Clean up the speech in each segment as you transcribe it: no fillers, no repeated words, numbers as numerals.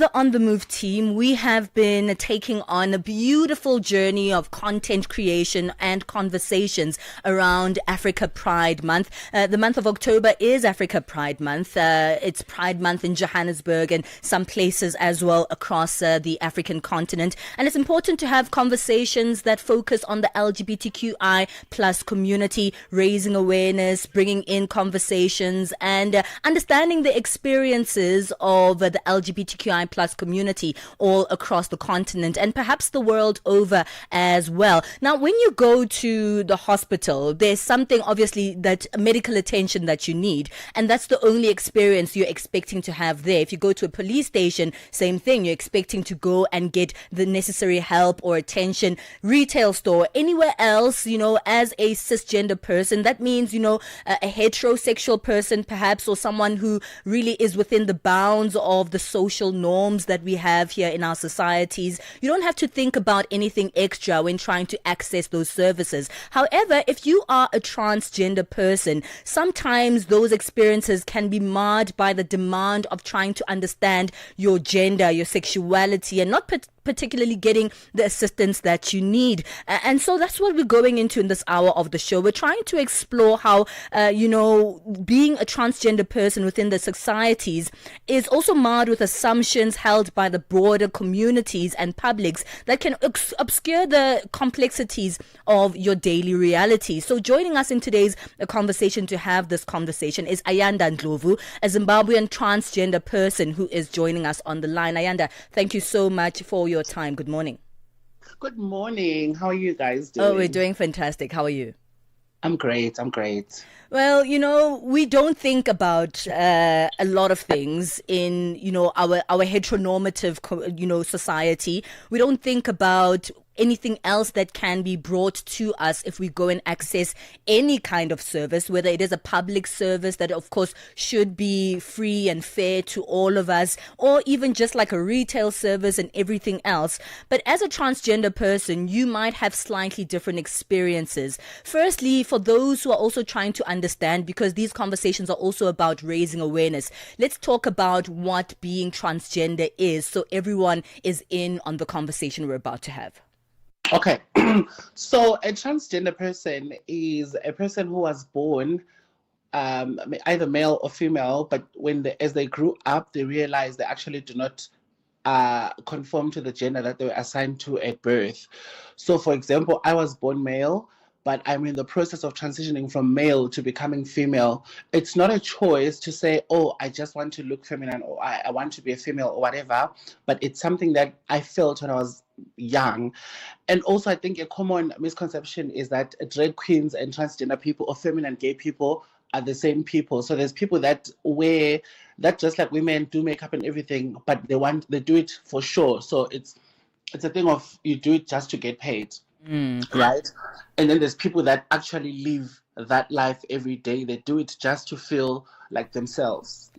the On the Move team, we have been taking on a beautiful journey of content creation and conversations around Africa Pride Month. The month of October is Africa Pride Month. It's Pride Month in Johannesburg and some places as well across the African continent. And it's important to have conversations that focus on the LGBTQI plus community, raising awareness, bringing in conversations and understanding the experiences of the LGBTQI plus community all across the continent and perhaps the world over as well. Now, when you go to the hospital, there's something obviously that medical attention that you need, and that's the only experience you're expecting to have there. If you go to a police station, same thing, you're expecting to go and get the necessary help or attention. Retail store, anywhere else, as a cisgender person, that means, a heterosexual person perhaps, or someone who really is within the bounds of the social norms that we have here in our societies. You don't have to think about anything extra when trying to access those services. However, if you are a transgender person, sometimes those experiences can be marred by the demand of trying to understand your gender, your sexuality, and not particularly getting the assistance that you need. And so that's what we're going into in this hour of the show. We're trying to explore how, being a transgender person within the societies is also marred with assumptions held by the broader communities and publics that can obscure the complexities of your daily reality. So joining us in today's conversation to have this conversation is Iyanda Ndlovu, a Zimbabwean transgender person who is joining us on the line. Iyanda, thank you so much for your time. Good morning. Good morning. How are you guys doing? Oh, we're doing fantastic. How are you? I'm great. Well, we don't think about a lot of things in, our heteronormative, society. We don't think about anything else that can be brought to us if we go and access any kind of service, whether it is a public service that of course should be free and fair to all of us, or even just like a retail service and everything else. But as a transgender person, you might have slightly different experiences. Firstly, for those who are also trying to understand, because these conversations are also about raising awareness, let's talk about what being transgender is so everyone is in on the conversation we're about to have. Okay, so a transgender person is a person who was born either male or female, but as they grew up, they realized they actually do not conform to the gender that they were assigned to at birth. So, for example, I was born male, but I'm in the process of transitioning from male to becoming female. It's not a choice to say, oh, I just want to look feminine, or I want to be a female or whatever, but it's something that I felt when I was young. And also, I think a common misconception is that drag queens and transgender people or feminine gay people are the same people. So there's people that wear that just like women do makeup and everything, but they do it for sure. So it's a thing of you do it just to get paid. Right? And then there's people that actually live that life every day. They do it just to feel like themselves,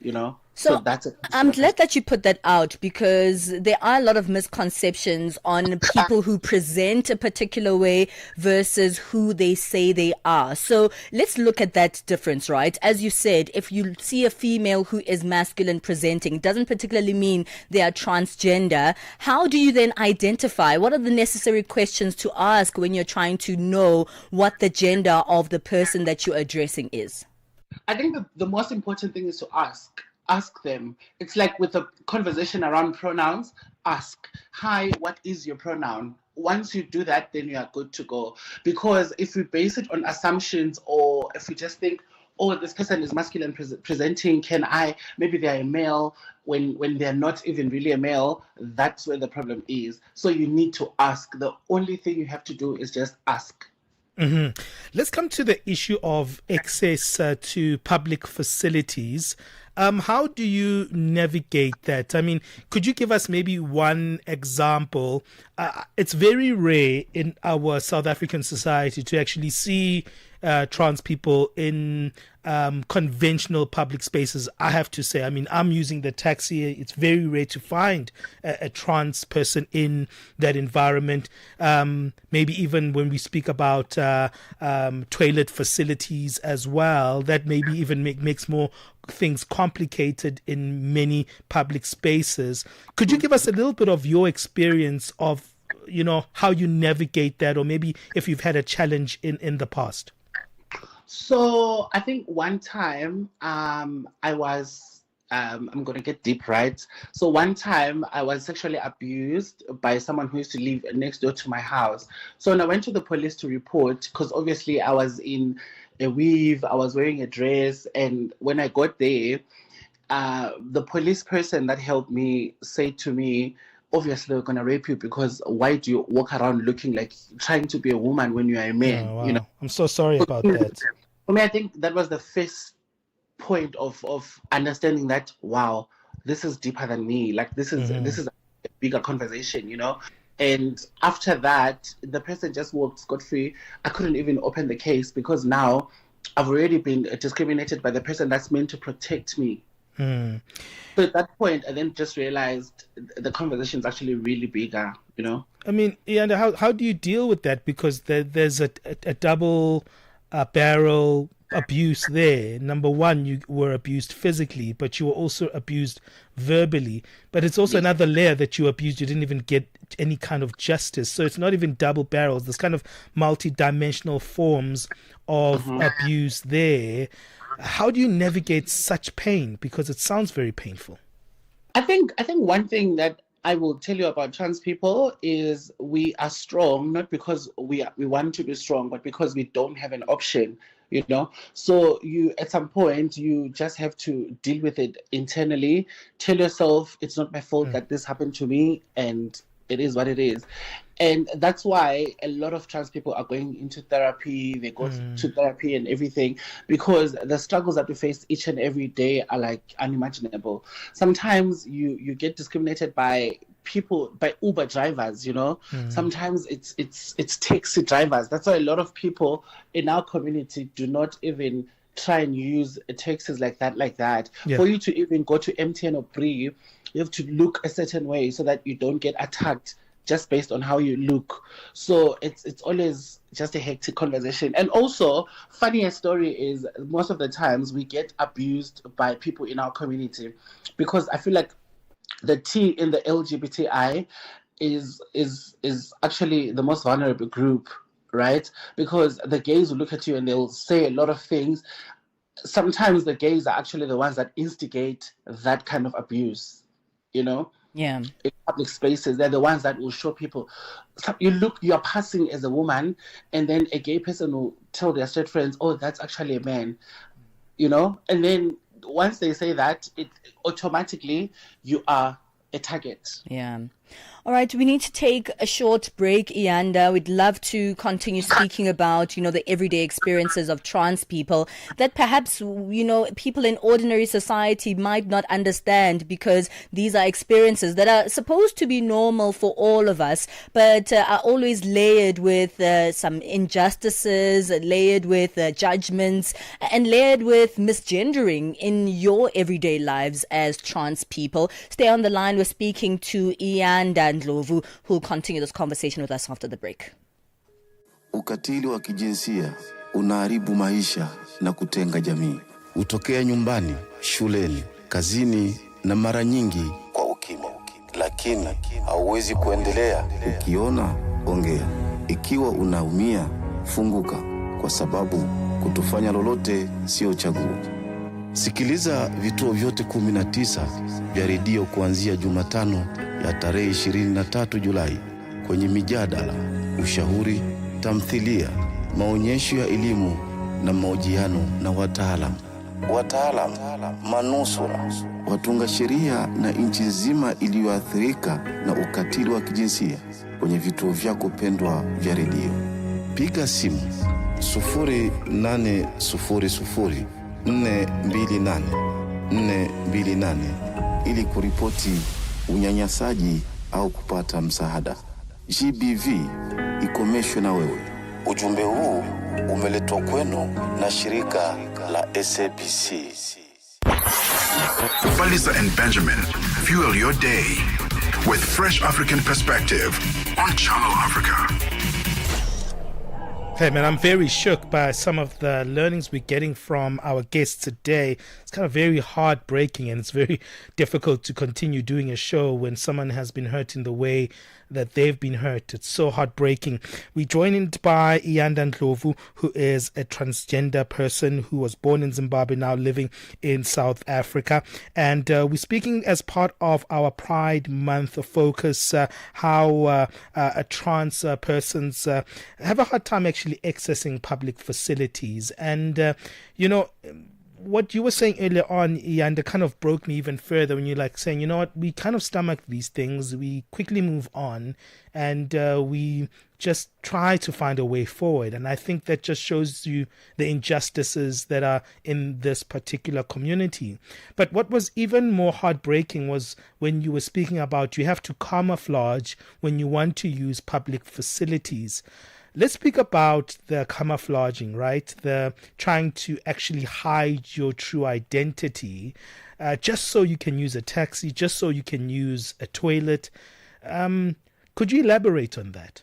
So that's it. I'm glad that you put that out, because there are a lot of misconceptions on people who present a particular way versus who they say they are. So let's look at that difference, right? As you said, if you see a female who is masculine presenting, it doesn't particularly mean they are transgender. How do you then identify? What are the necessary questions to ask when you're trying to know what the gender of the person that you're addressing is? I think the most important thing is to ask them. It's like with a conversation around pronouns, ask, hi, what is your pronoun? Once you do that, then you are good to go. Because if we base it on assumptions, or if we just think, oh, this person is masculine presenting, maybe they're a male, when they're not even really a male, that's where the problem is. So you need to ask. The only thing you have to do is just ask. Mm-hmm. Let's come to the issue of access to public facilities. How do you navigate that? I mean, could you give us maybe one example? It's very rare in our South African society to actually see trans people in conventional public spaces. I have to say, I mean, I'm using the taxi. It's very rare to find a trans person in that environment. Maybe even when we speak about toilet facilities as well, that maybe even makes more things complicated in many public spaces. Could you give us a little bit of your experience of, how you navigate that, or maybe if you've had a challenge in the past? So I think one time I was, I'm going to get deep, right? So one time I was sexually abused by someone who used to live next door to my house. So when I went to the police to report, because obviously I was in a weave, I was wearing a dress, and when I got there, the police person that helped me said to me, obviously we're going to rape you, because why do you walk around looking like trying to be a woman when you are a man? Oh, wow. I'm so sorry about that. For me, I think that was the first point of understanding that, wow, this is deeper than me. Like this is a bigger conversation, And after that, the person just walked scot-free. I couldn't even open the case because now I've already been discriminated by the person that's meant to protect me. So at that point, I then just realized the conversation is actually really bigger, I mean, Iyanda, how do you deal with that? Because there's a double barrel abuse there. Number one, you were abused physically, but you were also abused verbally. But it's also another layer that you abused. You didn't even get any kind of justice. So it's not even double barrels. There's kind of multi-dimensional forms of abuse there. How do you navigate such pain? Because it sounds very painful. I think one thing that I will tell you about trans people is we are strong, not because we want to be strong, but because we don't have an option, So you, at some point, you just have to deal with it internally. Tell yourself, it's not my fault that this happened to me, and it is what it is. And that's why a lot of trans people are going into therapy. They go to therapy and everything, because the struggles that we face each and every day are like unimaginable. Sometimes you get discriminated by people, by Uber drivers, Sometimes it's taxi drivers. That's why a lot of people in our community do not even try and use taxis like that. Yeah. For you to even go to MTN or Bree, you have to look a certain way so that you don't get attacked just based on how you look. So it's always just a hectic conversation. And also, funniest story is most of the times we get abused by people in our community, because I feel like the T in the LGBTI is actually the most vulnerable group, right? Because the gays will look at you and they'll say a lot of things. Sometimes the gays are actually the ones that instigate that kind of abuse, Yeah. In public spaces. They're the ones that will show people. You are passing as a woman, and then a gay person will tell their straight friends, oh, that's actually a man, And then once they say that, it automatically you are a target. Yeah. All right, we need to take a short break, Iyanda. We'd love to continue speaking about, the everyday experiences of trans people that perhaps, people in ordinary society might not understand, because these are experiences that are supposed to be normal for all of us, but are always layered with some injustices, layered with judgments, and layered with misgendering in your everyday lives as trans people. Stay on the line. We're speaking to Iyanda Ndlovu, who will continue this conversation with us after the break. Ukatili wa kijinsia unaharibu maisha na kutenga jamii. Hutokea nyumbani, shuleni, kazini na mara nyingi kwa ukimya. Lakini hauwezi kuendelea. Ukiona, ongea. Ikiwa unaumia, funguka, kwa sababu kutofanya lolote sio chaguo. Sikiliza vituo vyote 19 vya redio kuanzia Jumatano ya tarehe 23 Julai kwenye mijadala, ushauri, tamthilia, maonyesho ya elimu na mahojiano na wataalamu, manusura, watunga sheria na nchi nzima iliyoathirika na ukatili wa kijinsia kwenye vituo vyako pendwa vya redio. Piga simu 0800 428 ili kuripoti unyanyasaji au kupata msaada. GBV, ikomeshwe na wewe. Ujumbe huu umeletwa kwenu na shirika la SABC. Palesa and Benjamin fuel your day with fresh African perspective on Channel Africa. Hey man, I'm very shook by some of the learnings we're getting from our guests today. kind of very heartbreaking, and it's very difficult to continue doing a show when someone has been hurt in the way that they've been hurt. It's so heartbreaking. We're joined by Iyanda Ndlovu, who is a transgender person who was born in Zimbabwe, now living in South Africa. And we're speaking as part of our Pride Month focus, how trans persons have a hard time actually accessing public facilities. And, what you were saying earlier on, Iyanda, kind of broke me even further when you're like saying, you know what, we kind of stomach these things, we quickly move on, and we just try to find a way forward. And I think that just shows you the injustices that are in this particular community. But what was even more heartbreaking was when you were speaking about you have to camouflage when you want to use public facilities. Let's speak about the camouflaging, right? The trying to actually hide your true identity, just so you can use a taxi, just so you can use a toilet. Could you elaborate on that?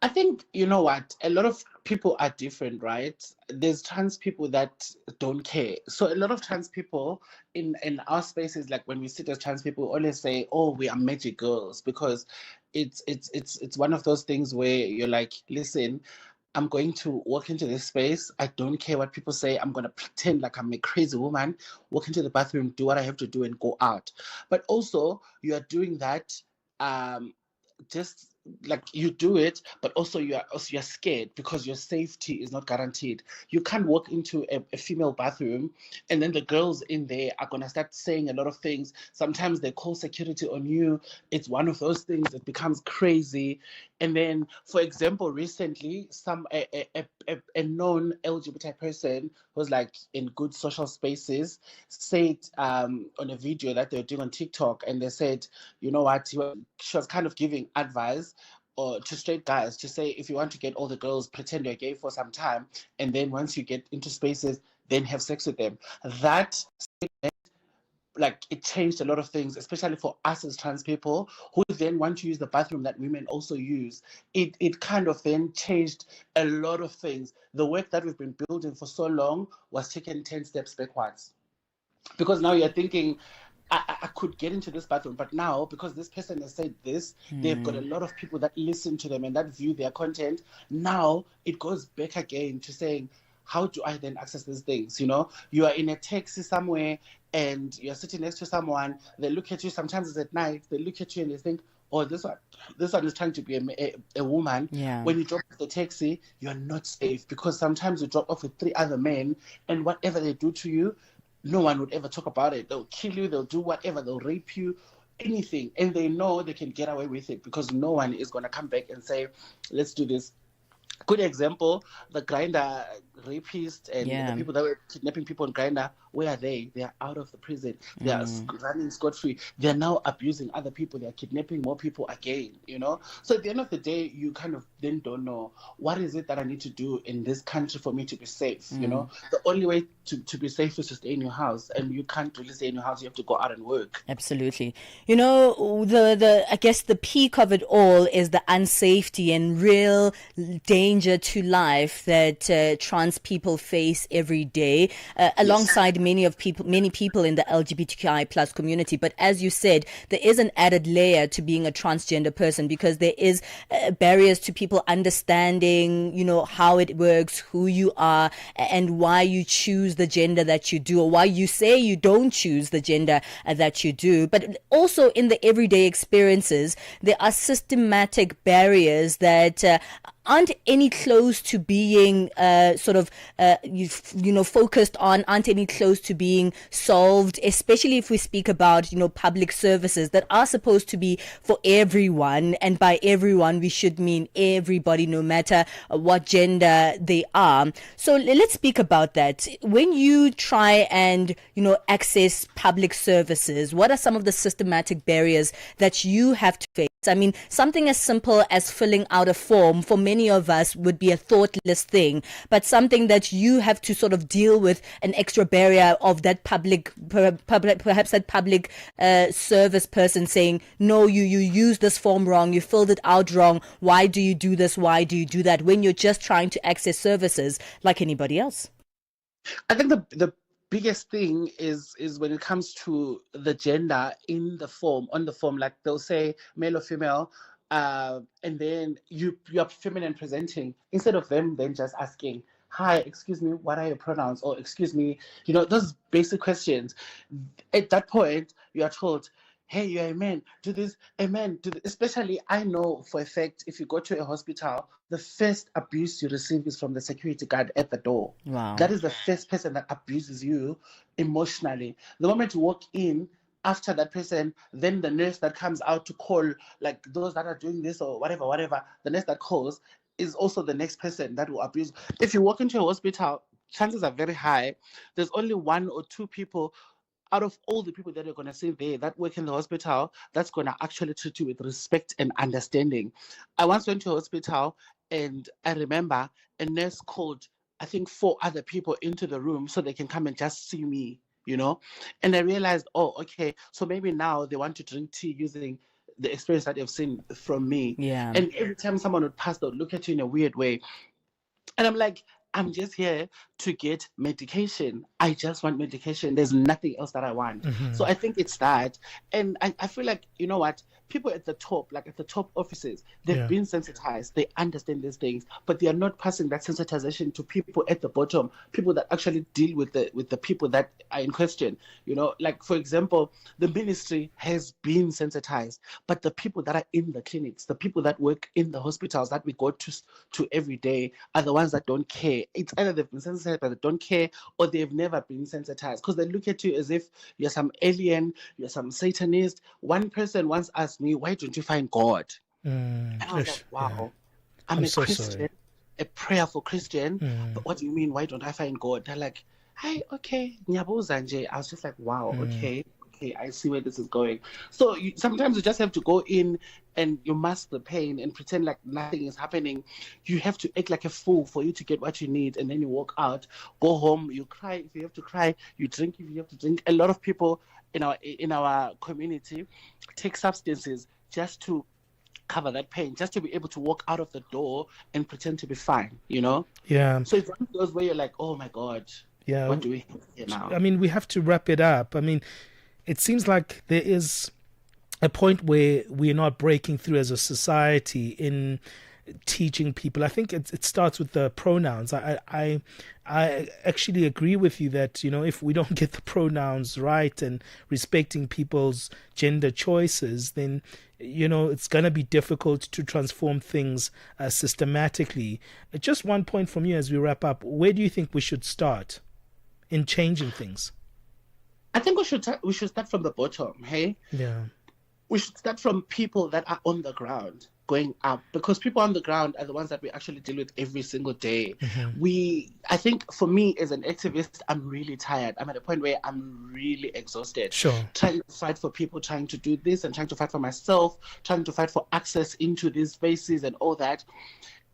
I think, you know what, a lot of people are different, right? There's trans people that don't care. So a lot of trans people in our spaces, like when we sit as trans people, we always say, oh, we are magic girls, because it's one of those things where you're like, listen, I'm going to walk into this space. I don't care what people say. I'm going to pretend like I'm a crazy woman, walk into the bathroom, do what I have to do, and go out. But also, you are doing that just like you do it, but also you're scared because your safety is not guaranteed. You can't walk into a female bathroom and then the girls in there are going to start saying a lot of things. Sometimes they call security on you. It's one of those things that becomes crazy. And then, for example, recently, a known LGBT person who's like in good social spaces said on a video that they were doing on TikTok, and they said, you know what, she was kind of giving advice or to straight guys to say, if you want to get all the girls, pretend you're gay for some time, and then once you get into spaces, then have sex with them. That statement, like, it changed a lot of things, especially for us as trans people who then want to use the bathroom that women also use. It kind of then changed a lot of things. The work that we've been building for so long was taken 10 steps backwards. Because now you're thinking, I could get into this bathroom, but now because this person has said this, they've got a lot of people that listen to them and that view their content. Now it goes back again to saying, how do I then access these things? You know, you are in a taxi somewhere and you're sitting next to someone. They look at you. Sometimes it's at night. They look at you and they think, oh, this one is trying to be a woman. Yeah. When you drop off the taxi, you're not safe, because sometimes you drop off with 3 other men, and whatever they do to you, no one would ever talk about it. They'll kill you. They'll do whatever. They'll rape you, anything. And they know they can get away with it because no one is going to come back and say, let's do this. Good example, the Grindr rapists and the people that were kidnapping people on Grindr, where are they? They are out of the prison. They are running scot-free. They are now abusing other people. They are kidnapping more people again, you know? So at the end of the day, you kind of then don't know, what is it that I need to do in this country for me to be safe, you know? The only way to be safe is to stay in your house, and you can't really stay in your house. You have to go out and work. Absolutely. You know, the I guess the peak of it all is the unsafety and real danger to life that trans people face every day, alongside many people in the LGBTQI plus community. But as you said, there is an added layer to being a transgender person, because there is barriers to people understanding, you know, how it works, who you are, and why you choose the gender that you do, or why you say you don't choose the gender that you do. But also in the everyday experiences, there are systematic barriers that aren't any close to being focused on, aren't any close to being solved, especially if we speak about, you know, public services that are supposed to be for everyone. And by everyone, we should mean everybody, no matter what gender they are. So let's speak about that. When you try and, you know, access public services, what are some of the systematic barriers that you have to face? I mean, something as simple as filling out a form for many of us would be a thoughtless thing, but something that you have to sort of deal with an extra barrier of that perhaps that public service person saying, no, you used this form wrong, you filled it out wrong, why do you do this, why do you do that, when you're just trying to access services like anybody else? I think the biggest thing is when it comes to the gender in the form, on the form, like they'll say male or female, and then you are feminine presenting, instead of them then just asking, hi, excuse me, what are your pronouns? Or excuse me, those basic questions. At that point, you are told, hey, you're a man, do this, a man, do this. Especially, I know for a fact, if you go to a hospital, the first abuse you receive is from the security guard at the door. Wow. That is the first person that abuses you emotionally. The moment you walk in, after that person, then the nurse that comes out to call, like those that are doing this or whatever, the nurse that calls is also the next person that will abuse. If you walk into a hospital, chances are very high, there's only 1 or 2 people out of all the people that you're going to see there that work in the hospital that's going to actually treat you with respect and understanding. I once went to a hospital and I remember a nurse called, I think, 4 other people into the room so they can come and just see me, And I realized, oh, okay, so maybe now they want to drink tea using the experience that they've seen from me. Yeah. And every time someone would pass, they would look at you in a weird way. And I'm like, I'm just here to get medication. I just want medication. There's nothing else that I want. So I think it's that. And I feel like, you know what? People at the top, like at the top offices, they've been sensitized. They understand these things, but they are not passing that sensitization to people at the bottom, people that actually deal with the people that are in question. Like, for example, the ministry has been sensitized, but the people that are in the clinics, the people that work in the hospitals that we go to every day are the ones that don't care. It's either they've been sensitized but they don't care, or they've never been sensitized, because they look at you as if you're some alien, you're some Satanist. One person once asked me, why don't you find God? And I was like, wow, I'm a so Christian, sorry. a prayerful Christian, but what do you mean, why don't I find God? They're like, hey, okay, nyabuza nje. I was just like, wow, okay, I see where this is going. So sometimes you just have to go in and you mask the pain and pretend like nothing is happening. You have to act like a fool for you to get what you need, and then you walk out, go home, you cry if you have to cry, you drink if you have to drink. A lot of people in our community take substances just to cover that pain, just to be able to walk out of the door and pretend to be fine, Yeah. So it's one of those where you're like, oh my God, what do we have here now? I mean, we have to wrap it up. I mean, it seems like there is a point where we're not breaking through as a society in teaching people. I think it starts with the pronouns. I actually agree with you that, if we don't get the pronouns right and respecting people's gender choices, then, it's going to be difficult to transform things systematically. Just one point from you as we wrap up. Where do you think we should start in changing things? I think we should start from the bottom, hey? Yeah. We should start from people that are on the ground going up, because people on the ground are the ones that we actually deal with every single day. I think for me as an activist, I'm really tired. I'm at a point where I'm really exhausted. Sure. Trying to fight for people, trying to do this and trying to fight for myself, trying to fight for access into these spaces and all that.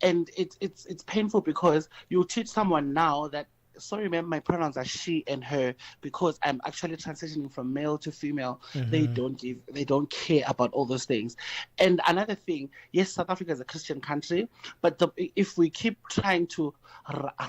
And it's painful, because you teach someone now that, sorry, ma'am, my pronouns are she and her, because I'm actually transitioning from male to female. They don't care about all those things. And another thing, yes, South Africa is a Christian country, but if we keep trying to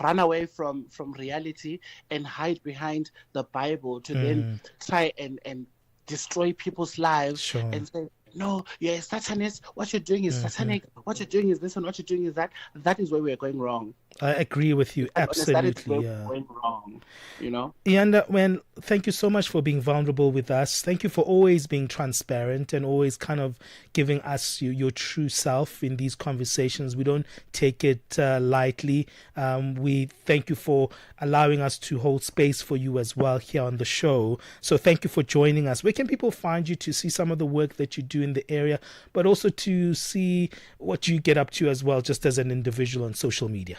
run away from reality and hide behind the Bible to then try and destroy people's lives and say, no, you're a Satanist, what you're doing is satanic, what you're doing is this and what you're doing is that, that is where we're going wrong. I agree with you, absolutely. That is where we're going wrong, Iyanda, thank you so much for being vulnerable with us. Thank you for always being transparent and always kind of giving us your true self in these conversations. We don't take it lightly. We thank you for allowing us to hold space for you as well here on the show. So thank you for joining us. Where can people find you to see some of the work that you do in the area, but also to see what you get up to as well, just as an individual on social media?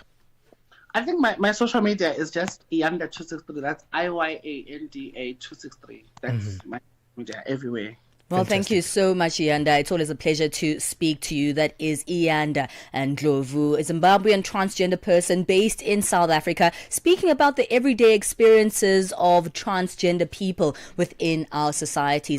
I think my social media is just Iyanda 263. That's IYANDA 263. That's my media everywhere. Well, thank you so much, Iyanda. It's always a pleasure to speak to you. That is Iyanda Ndlovu, a Zimbabwean transgender person based in South Africa, speaking about the everyday experiences of transgender people within our societies.